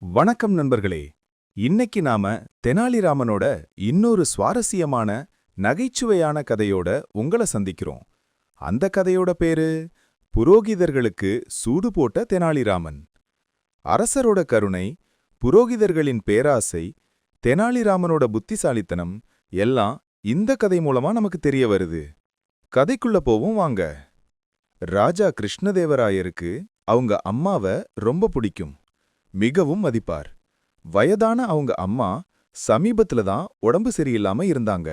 வணக்கம் நண்பர்களே. இன்னைக்கு நாம தெனாலிராமனோட இன்னொரு சுவாரஸ்யமான நகைச்சுவையான கதையோட உங்கள சந்திக்கிறோம். அந்த கதையோட பேரு புரோகிதர்களுக்கு சூடு போட்ட தெனாலிராமன். அரசரோட கருணை, புரோகிதர்களின் பேராசை, தெனாலிராமனோட புத்திசாலித்தனம் எல்லாம் இந்த கதை மூலமா நமக்கு தெரிய வருது. கதைக்குள்ள போவோம் வாங்க. ராஜா கிருஷ்ணதேவராயருக்கு அவங்க அம்மாவை ரொம்ப பிடிக்கும், மிகவும் மதிப்பார். வயதான அவங்க அம்மா சமீபத்துல தான் உடம்பு சரியில்லாம இருந்தாங்க.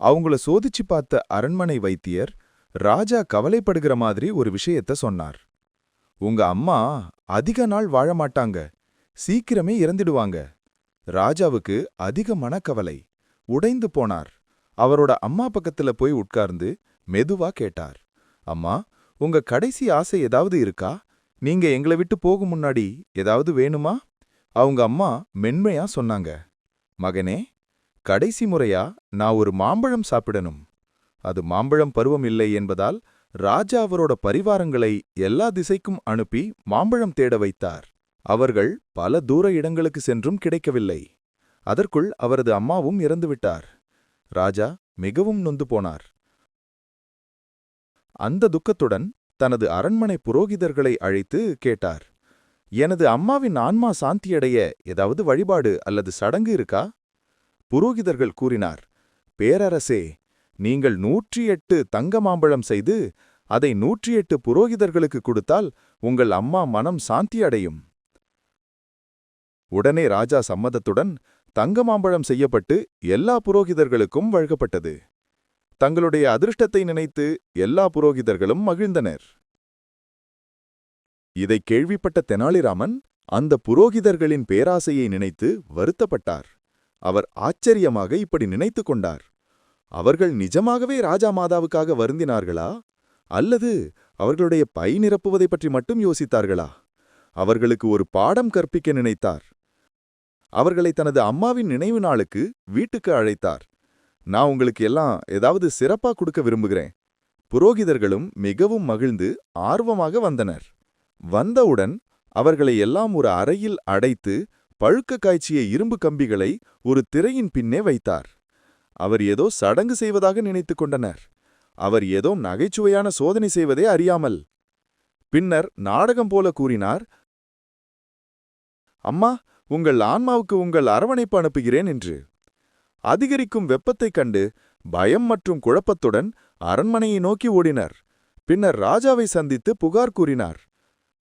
அவங்கள சோதிச்சு பார்த்த அரண்மனை வைத்தியர் ராஜா கவலைப்படுகிற மாதிரி ஒரு விஷயத்த சொன்னார். உங்க அம்மா அதிக நாள் வாழ மாட்டாங்க, சீக்கிரமே இறந்துடுவாங்க. ராஜாவுக்கு அதிக மனக்கவலை. உடைந்து போனார். அவரோட அம்மா பக்கத்துல போய் உட்கார்ந்து மெதுவா கேட்டார், அம்மா, உங்க கடைசி ஆசை ஏதாவது இருக்கா? நீங்க எங்களை விட்டு போகும் முன்னாடி ஏதாவது வேணுமா? அவங்க அம்மா மென்மையா சொன்னாங்க, மகனே, கடைசி முறையா நான் ஒரு மாம்பழம் சாப்பிடணும். அது மாம்பழம் பருவம் இல்லை என்பதால் ராஜா அவரோட பரிவாரங்களை எல்லா திசைக்கும் அனுப்பி மாம்பழம் தேட வைத்தார். அவர்கள் பல தூர இடங்களுக்கு சென்றும் கிடைக்கவில்லை. அதற்குள் அவரது அம்மாவும் இறந்துவிட்டார். ராஜா மிகவும் நொந்து போனார். அந்த துக்கத்துடன் தனது அரண்மனை புரோகிதர்களை அழைத்து கேட்டார், எனது அம்மாவின் ஆன்மா சாந்தியடைய ஏதாவது வழிபாடு அல்லது சடங்கு இருக்கா? புரோகிதர்கள் கூறினார், பேரரசே, நீங்கள் 108 தங்க மாம்பழம் செய்து அதை 108 புரோகிதர்களுக்கு கொடுத்தால் உங்கள் அம்மா மனம் சாந்தியடையும். உடனே ராஜா சம்மதத்துடன் தங்க மாம்பழம் செய்யப்பட்டு எல்லா புரோகிதர்களுக்கும் வழங்கப்பட்டது. தங்களுடைய அதிர்ஷ்டத்தை நினைத்து எல்லா புரோகிதர்களும் மகிழ்ந்தனர். இதை கேள்விப்பட்ட தெனாலிராமன் அந்த புரோகிதர்களின் பேராசையை நினைத்து வருத்தப்பட்டார். அவர் ஆச்சரியமாக இப்படி நினைத்து கொண்டார், அவர்கள் நிஜமாகவே ராஜா மாதாவுக்காக வருந்தினார்களா, அல்லது அவர்களுடைய பை நிரப்புவதை பற்றி மட்டும் யோசித்தார்களா? அவர்களுக்கு ஒரு பாடம் கற்பிக்க நினைத்தார். அவர்களை தனது அம்மாவின் நினைவு நாளுக்கு வீட்டுக்கு அழைத்தார். நான் உங்களுக்கு எல்லாம் ஏதாவது சிறப்பா கொடுக்க விரும்புகிறேன். புரோகிதர்களும் மிகவும் மகிழ்ந்து ஆர்வமாக வந்தனர். வந்தவுடன் அவர்களை எல்லாம் ஒரு அறையில் அடைத்து பழுக்க காய்ச்சிய இரும்பு கம்பிகளை ஒரு திரையின் பின்னே வைத்தார். அவர் ஏதோ சடங்கு செய்வதாக நினைத்துக் கொண்டனர். அவர் ஏதோ நகைச்சுவையான சோதனை செய்வதே அறியாமல். பின்னர் நாடகம் போல கூறினார், அம்மா, உங்கள் ஆன்மாவுக்கு உங்கள் அரவணைப்பு அனுப்புகிறேன் என்று. அதிகரிக்கும் வெப்பத்தைக் கண்டு பயம் மற்றும் குழப்பத்துடன் அரண்மனையை நோக்கி ஓடினர். பின்னர் ராஜாவை சந்தித்து புகார் கூறினார்.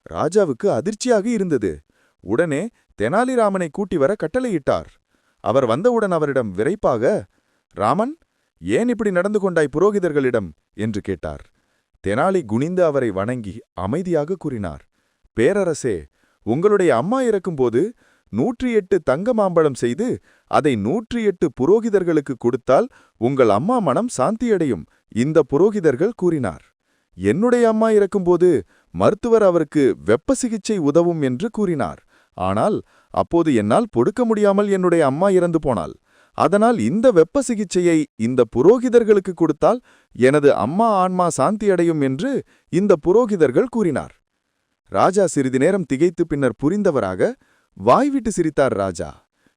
ராஜாவுக்கு அதிர்ச்சியாக இருந்தது. உடனே தெனாலிராமனை கூட்டி வர கட்டளையிட்டார். அவர் வந்தவுடன் அவரிடம் விரைப்பாக, ராமன், ஏன் இப்படி நடந்து கொண்டாய் புரோகிதர்களிடம் என்று கேட்டார். தெனாலி குனிந்து அவரை வணங்கி அமைதியாக கூறினார், பேரரசே, உங்களுடைய அம்மா இறக்கும்போது 108 தங்க மாம்பழம் செய்து அதை 108 புரோகிதர்களுக்கு கொடுத்தால் உங்கள் அம்மா மனம் சாந்தியடையும் இந்த புரோகிதர்கள் கூறினார். என்னுடைய அம்மா இறக்கும்போது மருத்துவர் அவருக்கு வெப்ப சிகிச்சை உதவும் என்று கூறினார். ஆனால் அப்போது என்னால் பொறுக்க முடியாமல் என்னுடைய அம்மா இறந்து போனாள். அதனால் இந்த வெப்ப சிகிச்சையை இந்த புரோகிதர்களுக்கு கொடுத்தால் எனது அம்மா ஆன்மா சாந்தியடையும் என்று இந்த புரோகிதர்கள் கூறினார். ராஜா சிறிது நேரம் திகைத்து பின்னர் புரிந்தவராக வாய்விட்டு சிரித்தார். ராஜா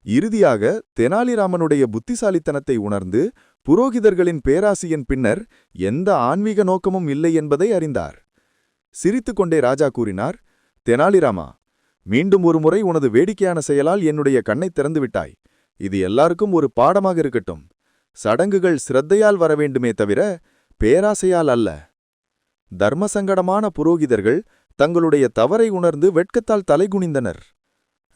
இறுதியாக தெனாலிராமனுடைய புத்திசாலித்தனத்தை உணர்ந்து புரோகிதர்களின் பேராசியின் பின்னர் எந்த ஆன்மீக நோக்கமும் இல்லை என்பதை அறிந்தார். சிரித்துக்கொண்டே ராஜா கூறினார், தெனாலிராமா, மீண்டும் ஒருமுறை உனது வேடிக்கையான செயலால் என்னுடைய கண்ணை திறந்துவிட்டாய். இது எல்லாருக்கும் ஒரு பாடமாக இருக்கட்டும். சடங்குகள் சிரத்தையால் வரவேண்டுமே தவிர பேராசையால் அல்ல. தர்மசங்கடமான புரோகிதர்கள் தங்களுடைய தவறை உணர்ந்து வெட்கத்தால் தலைகுனிந்தனர்.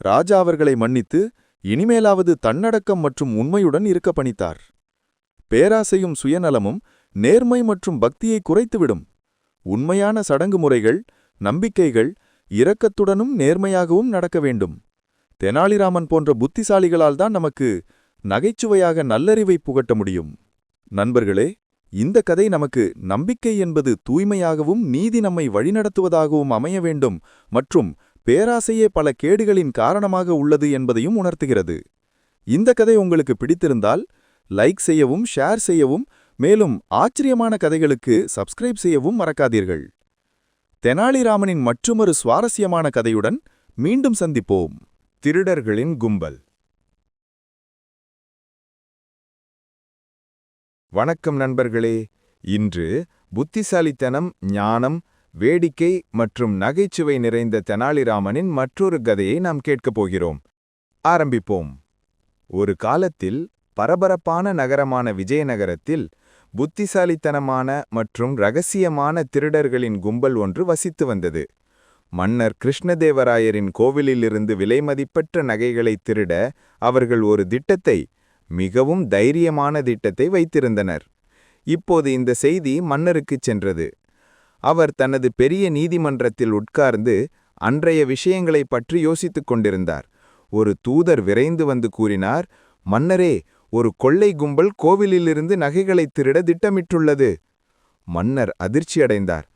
ராஜா அவர்களை மன்னித்து இனிமேலாவது தன்னடக்கம் மற்றும் உண்மையுடன் இருக்க பணித்தார். பேராசையும் சுயநலமும் நேர்மை மற்றும் பக்தியை குறைத்துவிடும். உண்மையான சடங்கு முறைகள், நம்பிக்கைகள் இரக்கத்துடனும் நேர்மையாகவும் நடக்க வேண்டும். தெனாலிராமன் போன்ற புத்திசாலிகளால் தான் நமக்கு நகைச்சுவையாக நல்லறிவை புகட்ட முடியும். நண்பர்களே, இந்த கதை நமக்கு நம்பிக்கை என்பது தூய்மையாகவும் நீதி நம்மை வழிநடத்துவதாகவும் அமைய வேண்டும் மற்றும் பேராசையே பல கேடுகளின் காரணமாக உள்ளது என்பதையும் உணர்த்துகிறது. இந்த கதை உங்களுக்கு பிடித்திருந்தால் லைக் செய்யவும், ஷேர் செய்யவும், மேலும் ஆச்சரியமான கதைகளுக்கு சப்ஸ்கிரைப் செய்யவும் மறக்காதீர்கள். தெனாலிராமனின் மற்றுமொரு சுவாரஸ்யமான கதையுடன் மீண்டும் சந்திப்போம். திருடர்களின் கும்பல். வணக்கம் நண்பர்களே. இன்று புத்திசாலித்தனம், ஞானம், வேடிக்கை மற்றும் நகைச்சுவை நிறைந்த தெனாலிராமனின் மற்றொரு கதையை நாம் கேட்கப் போகிறோம். ஆரம்பிப்போம். ஒரு காலத்தில் பரபரப்பான நகரமான விஜயநகரத்தில் புத்திசாலித்தனமான மற்றும் இரகசியமான திருடர்களின் கும்பல் ஒன்று வசித்து வந்தது. மன்னர் கிருஷ்ணதேவராயரின் கோவிலிலிருந்து விலைமதிப்பற்ற நகைகளை திருட அவர்கள் ஒரு திட்டத்தை, மிகவும் தைரியமான திட்டத்தை வைத்திருந்தனர். இப்போது இந்த செய்தி மன்னருக்குச் சென்றது. அவர் தனது பெரிய நீதிமன்றத்தில் உட்கார்ந்து அன்றைய விஷயங்களைப் பற்றி யோசித்துக் கொண்டிருந்தார். ஒரு தூதர் விரைந்து வந்து கூறினார், மன்னரே, ஒரு கொள்ளை கும்பல் கோவிலிலிருந்து நகைகளை திருட திட்டமிட்டுள்ளது. மன்னர் அதிர்ச்சியடைந்தார்.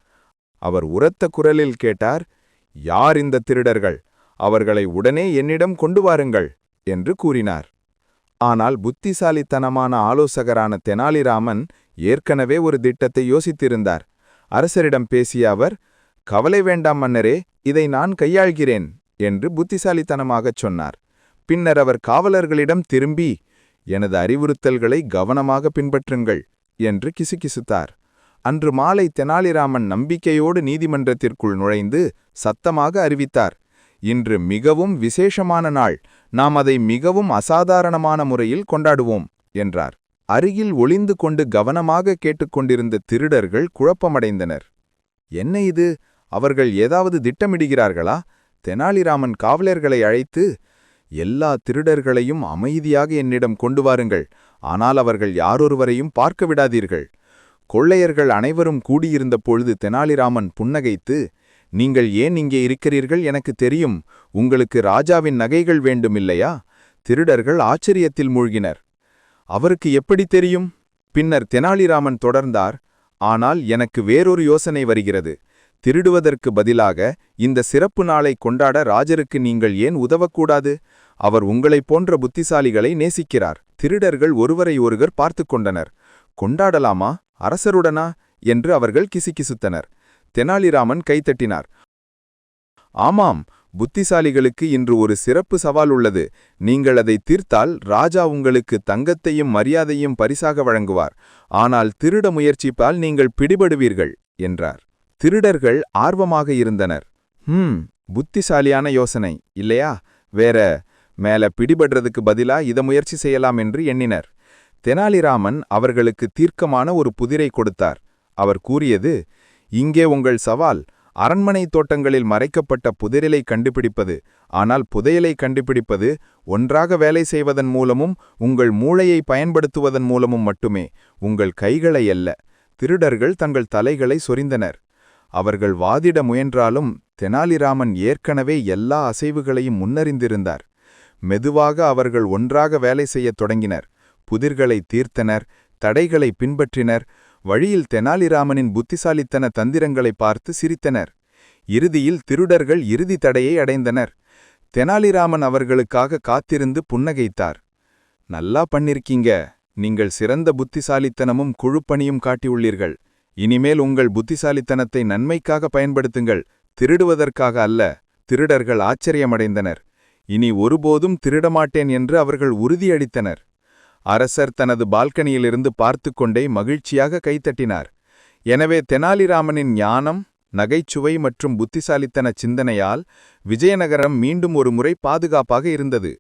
அவர் உரத்த குரலில் கேட்டார், யார் இந்த திருடர்கள்? அவர்களை உடனே என்னிடம் கொண்டு வாருங்கள் என்று கூறினார். ஆனால் புத்திசாலித்தனமான ஆலோசகரான தெனாலிராமன் ஏற்கனவே ஒரு திட்டத்தை யோசித்திருந்தார். அரசரிடம் பேசிய அவர், கவலை வேண்டாம் மன்னரே, இதை நான் கையாள்கிறேன் என்று புத்திசாலித்தனமாகச் சொன்னார். பின்னர் அவர் காவலர்களிடம் திரும்பி, எனது அறிவுறுத்தல்களை கவனமாக பின்பற்றுங்கள் என்று கிசுகிசுத்தார். அன்று மாலை தெனாலிராமன் நம்பிக்கையோடு நீதிமன்றத்திற்குள் நுழைந்து சத்தமாக அறிவித்தார், இன்று மிகவும் விசேஷமான நாள், நாம் அதை மிகவும் அசாதாரணமான முறையில் கொண்டாடுவோம் என்றார். அருகில் ஒளிந்து கொண்டு கவனமாக கேட்டுக்கொண்டிருந்த திருடர்கள் குழப்பமடைந்தனர். என்ன இது? அவர்கள் ஏதாவது திட்டமிடுகிறார்களா? தெனாலிராமன் காவலர்களை அழைத்து, எல்லா திருடர்களையும் அமைதியாக என்னிடம் கொண்டு வாருங்கள், ஆனால் அவர்கள் யாரொருவரையும் பார்க்க விடாதீர்கள். கொள்ளையர்கள் அனைவரும் கூடியிருந்த பொழுது தெனாலிராமன் புன்னகைத்து, நீங்கள் ஏன் இங்கே இருக்கிறீர்கள் எனக்கு தெரியும், உங்களுக்கு ராஜாவின் நகைகள் வேண்டுமில்லையா? திருடர்கள் ஆச்சரியத்தில் மூழ்கினர். அவருக்கு எப்படி தெரியும்? பின்னர் தெனாலிராமன் தொடர்ந்தார், ஆனால் எனக்கு வேறொரு யோசனை வருகிறது. திருடுவதற்கு பதிலாக இந்த சிறப்பு நாளை கொண்டாட ராஜருக்கு நீங்கள் ஏன் உதவக்கூடாது? அவர் உங்களைப் போன்ற புத்திசாலிகளை நேசிக்கிறார். திருடர்கள் ஒருவரை ஒருவர் பார்த்து கொண்டனர். கொண்டாடலாமா? அரசருடனா என்று அவர்கள் கிசுகிசுத்தனர். தெனாலிராமன் கைத்தட்டினார். ஆமாம், புத்திசாலிகளுக்கு இன்று ஒரு சிறப்பு சவால் உள்ளது. நீங்கள் அதை தீர்த்தால் ராஜா உங்களுக்கு தங்கத்தையும் மரியாதையும் பரிசாக வழங்குவார். ஆனால் திருட முயற்சிப்பால் நீங்கள் பிடிபடுவீர்கள் என்றார். திருடர்கள் ஆர்வமாக இருந்தனர். புத்திசாலியான யோசனை இல்லையா? வேற மேல பிடிபடுறதுக்கு பதிலா இத முயற்சி செய்யலாம் என்று எண்ணினர். தெனாலிராமன் அவர்களுக்கு தீர்க்கமான ஒரு புதிரை கொடுத்தார். அவர் கூறியது, இங்கே உங்கள் சவால், அரண்மனை தோட்டங்களில் மறைக்கப்பட்ட புதையலை கண்டுபிடிப்பது. ஆனால் புதையலை கண்டுபிடிப்பது ஒன்றாக வேலை செய்வதன் மூலமும் உங்கள் மூளையை பயன்படுத்துவதன் மூலமும் மட்டுமே, உங்கள் கைகளை அல்ல. திருடர்கள் தங்கள் தலைகளை சொரிந்தனர். அவர்கள் வாதிட முயன்றாலும் தெனாலிராமன் ஏற்கனவே எல்லா அசைவுகளையும் முன்னறிந்திருந்தார். மெதுவாக அவர்கள் ஒன்றாக வேலை செய்யத் தொடங்கினர். புதிர்களை தீர்த்தனர், தடைகளை பின்பற்றினர். வழியில் தெனாலிராமனின் புத்திசாலித்தன தந்திரங்களை பார்த்து சிரித்தனர். இறுதியில் திருடர்கள் இறுதி தடையை அடைந்தனர். தெனாலிராமன் அவர்களுக்காக காத்திருந்து புன்னகைத்தார். நல்லா பண்ணிருக்கீங்க, நீங்கள் சிறந்த புத்திசாலித்தனமும் குழுப்பணியும் காட்டியுள்ளீர்கள். இனிமேல் உங்கள் புத்திசாலித்தனத்தை நன்மைக்காக பயன்படுத்துங்கள், திருடுவதற்காக அல்ல. திருடர்கள் ஆச்சரியமடைந்தனர். இனி ஒருபோதும் திருடமாட்டேன் என்று அவர்கள் உறுதியளித்தனர். அரசர் தனது பால்கனியிலிருந்து பார்த்து கொண்டே மகிழ்ச்சியாக கைத்தட்டினார். எனவே தெனாலிராமனின் ஞானம், நகைச்சுவை மற்றும் புத்திசாலித்தன சிந்தனையால் விஜயநகரம் மீண்டும் ஒரு முறை பாதுகாப்பாக இருந்தது.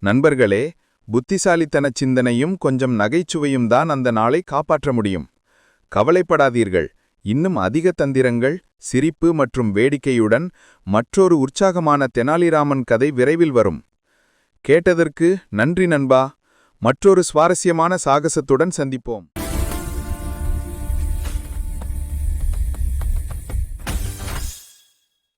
நண்பர்களே, புத்திசாலித்தன சிந்தனையும் கொஞ்சம் நகைச்சுவையும் தான் அந்த நாளை காப்பாற்ற முடியும். கவலைப்படாதீர்கள், இன்னும் அதிக தந்திரங்கள், சிரிப்பு மற்றும் வேடிக்கையுடன் மற்றொரு உற்சாகமான தெனாலிராமன் கதை விரைவில் வரும். கேட்டதற்கு நன்றி நண்பா. மற்றொரு சுவாரஸ்யமான சாகசத்துடன் சந்திப்போம்.